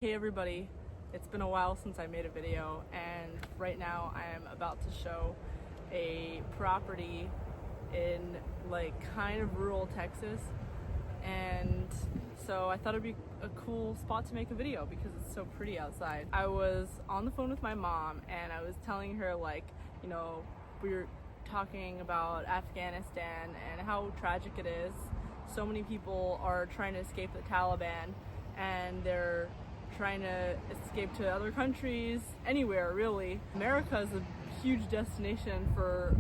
Hey everybody, it's been a while since I made a video, and right now I am about to show a property in kind of rural Texas, and so I thought it'd be a cool spot to make a video because it's so pretty outside. I was on the phone with my mom and I was telling her we were talking about Afghanistan and how tragic it is. So many people are trying to escape the Taliban and they're trying to escape to other countries, anywhere really. America is a huge destination for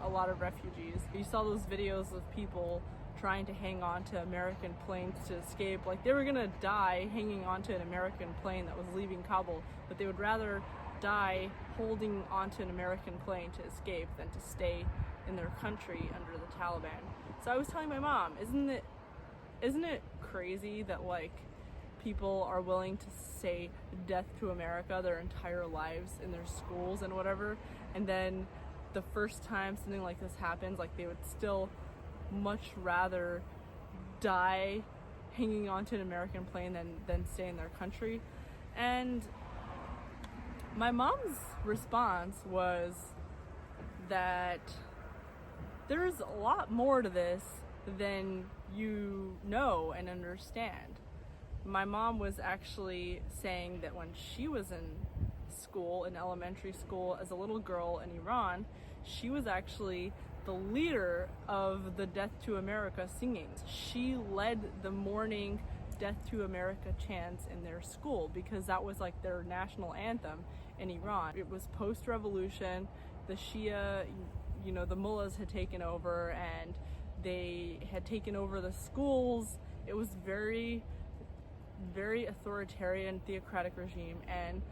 a lot of refugees. You saw those videos of people trying to hang on to American planes to escape, like they were gonna die hanging onto an American plane that was leaving Kabul, but they would rather die holding onto an American plane to escape than to stay in their country under the Taliban. So I was telling my mom, isn't it crazy that people are willing to say death to America their entire lives in their schools and whatever, and then the first time something like this happens, they would still much rather die hanging onto an American plane than stay in their country. And my mom's response was that there's a lot more to this than you know and understand. My mom was actually saying that when she was in school, in elementary school, as a little girl in Iran, she was actually the leader of the Death to America singing. She led the morning Death to America chants in their school because that was their national anthem in Iran. It was post-revolution. The Shia, the mullahs had taken over and they had taken over the schools. It was very authoritarian, theocratic regime, and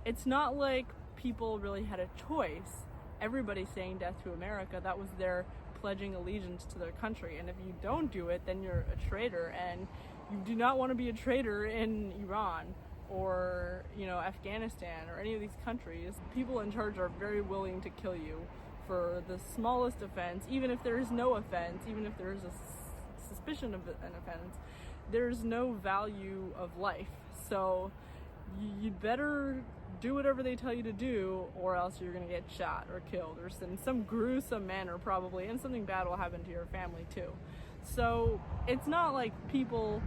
it's not like people really had a choice. Everybody saying death to America, that was their pledging allegiance to their country, and if you don't do it, then you're a traitor, and you do not want to be a traitor in Iran or Afghanistan or any of these countries. People in charge are very willing to kill you for the smallest offense, even if there is no offense, even if there is a suspicion of an offense. There's no value of life, so you'd better do whatever they tell you to do, or else you're gonna get shot or killed or in some gruesome manner probably, and something bad will happen to your family too. So it's not like people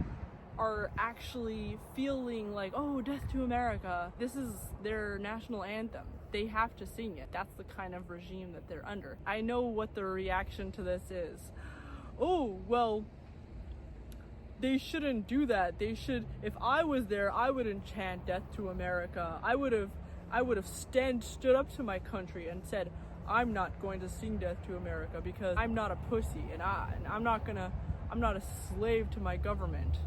are actually feeling oh, death to America. This is their national anthem. They have to sing it. That's the kind of regime that they're under. I know what the reaction to this is. Oh, well, they shouldn't do that. They should, if I was there, I wouldn't chant death to America. I would have stood up to my country and said, I'm not going to sing death to America because I'm not a pussy and I'm not a slave to my government.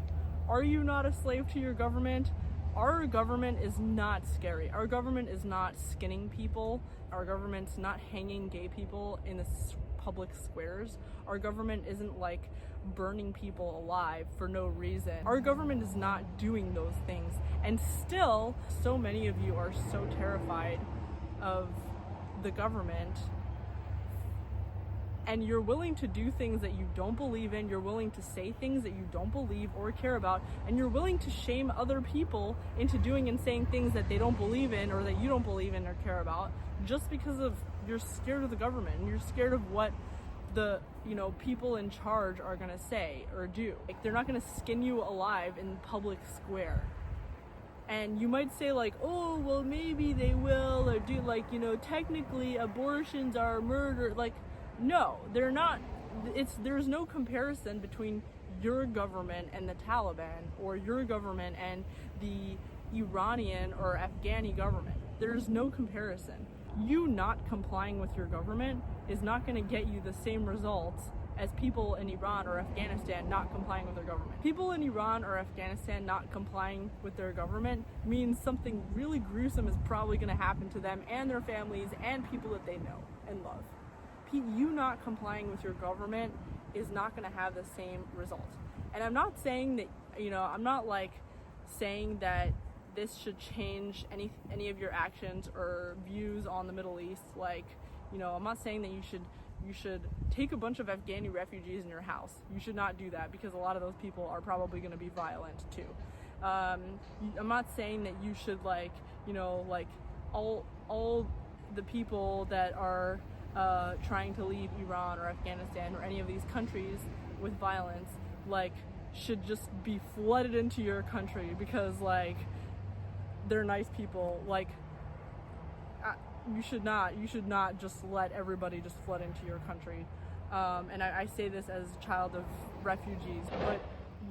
Are you not a slave to your government? Our government is not scary. Our government is not skinning people. Our government's not hanging gay people in the public squares. Our government isn't burning people alive for no reason. Our government is not doing those things, and still so many of you are so terrified of the government, and you're willing to do things that you don't believe in. You're willing to say things that you don't believe or care about, and you're willing to shame other people into doing and saying things that they don't believe in or that you don't believe in or care about, just because you're scared of the government and you're scared of what the people in charge are gonna say or do. They're not gonna skin you alive in public square. And you might say oh, well, maybe they will, or do technically abortions are murder. No, they're not. There's no comparison between your government and the Taliban, or your government and the Iranian or Afghani government. There's no comparison. You not complying with your government is not going to get you the same results as people in Iran or Afghanistan not complying with their government. People in Iran or Afghanistan not complying with their government means something really gruesome is probably going to happen to them and their families and people that they know and love. You not complying with your government is not going to have the same results. And I'm not saying that, I'm not saying that this should change any of your actions or views on the Middle East. I'm not saying that you should you should take a bunch of Afghani refugees in your house. You should not do that, because a lot of those people are probably going to be violent too. I'm not saying that you should, like, you know, like all the people that are trying to leave Iran or Afghanistan or any of these countries with violence, like, should just be flooded into your country because, like, they're nice people. Like, you should not just let everybody just flood into your country. And I say this as a child of refugees, but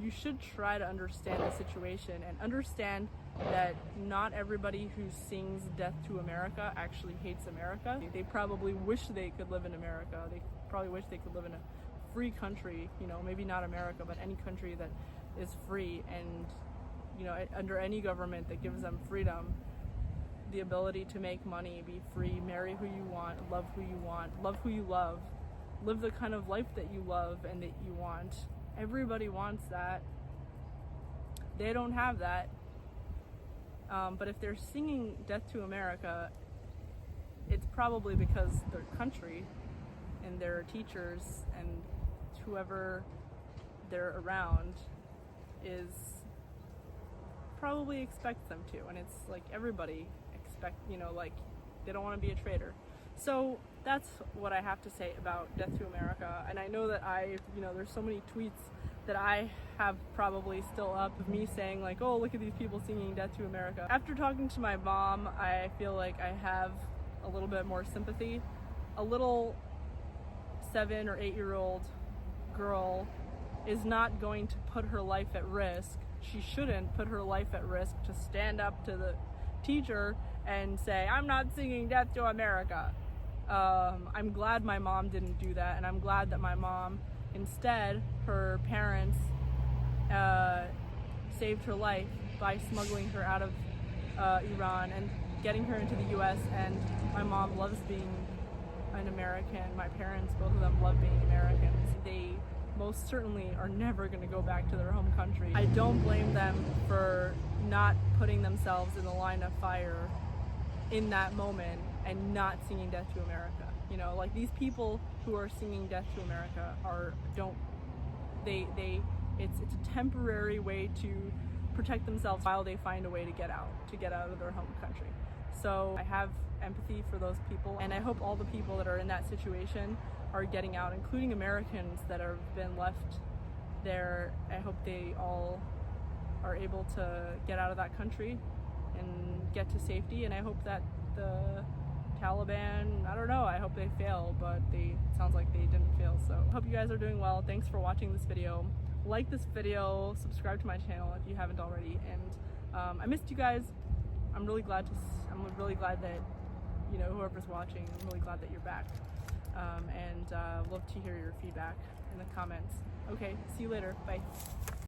you should try to understand the situation and understand that not everybody who sings Death to America actually hates America. They probably wish they could live in America. They probably wish they could live in a free country, you know, maybe not America, but any country that is free, and, you know, under any government that gives them freedom, the ability to make money, be free, marry who you want, love who you love, live the kind of life that you love and that you want. Everybody wants that. They don't have that. But if they're singing Death to America, it's probably because their country and their teachers and whoever they're around is probably expects them to. And it's like everybody expect, you know, like, they don't want to be a traitor. So that's what I have to say about Death to America. And I know that there's so many tweets that I have probably still up of me saying, like, oh, look at these people singing Death to America. After talking to my mom, I feel like I have a little bit more sympathy. A little 7 or 8-year-old girl is not going to put her life at risk. She shouldn't put her life at risk to stand up to the teacher and say, I'm not singing Death to America. I'm glad my mom didn't do that, and I'm glad that my mom, instead, her parents saved her life by smuggling her out of Iran and getting her into the US. And my mom loves being an American. My parents, both of them, love being Americans. They most certainly are never going to go back to their home country. I don't blame them for not putting themselves in the line of fire in that moment and not singing Death to America. You know, like, these people who are singing Death to America it's a temporary way to protect themselves while they find a way to get out of their home country. So I have empathy for those people, and I hope all the people that are in that situation are getting out, including Americans that have been left there. I hope they all are able to get out of that country and get to safety, and I hope that the Taliban, I don't know, I hope they fail, but it sounds like they didn't fail. So I hope you guys are doing well. Thanks for watching this video. Like this video, subscribe to my channel if you haven't already, and I missed you guys. I'm really glad that, you know, whoever's watching, I'm really glad that you're back. And love to hear your feedback in the comments. Okay, see you later. Bye.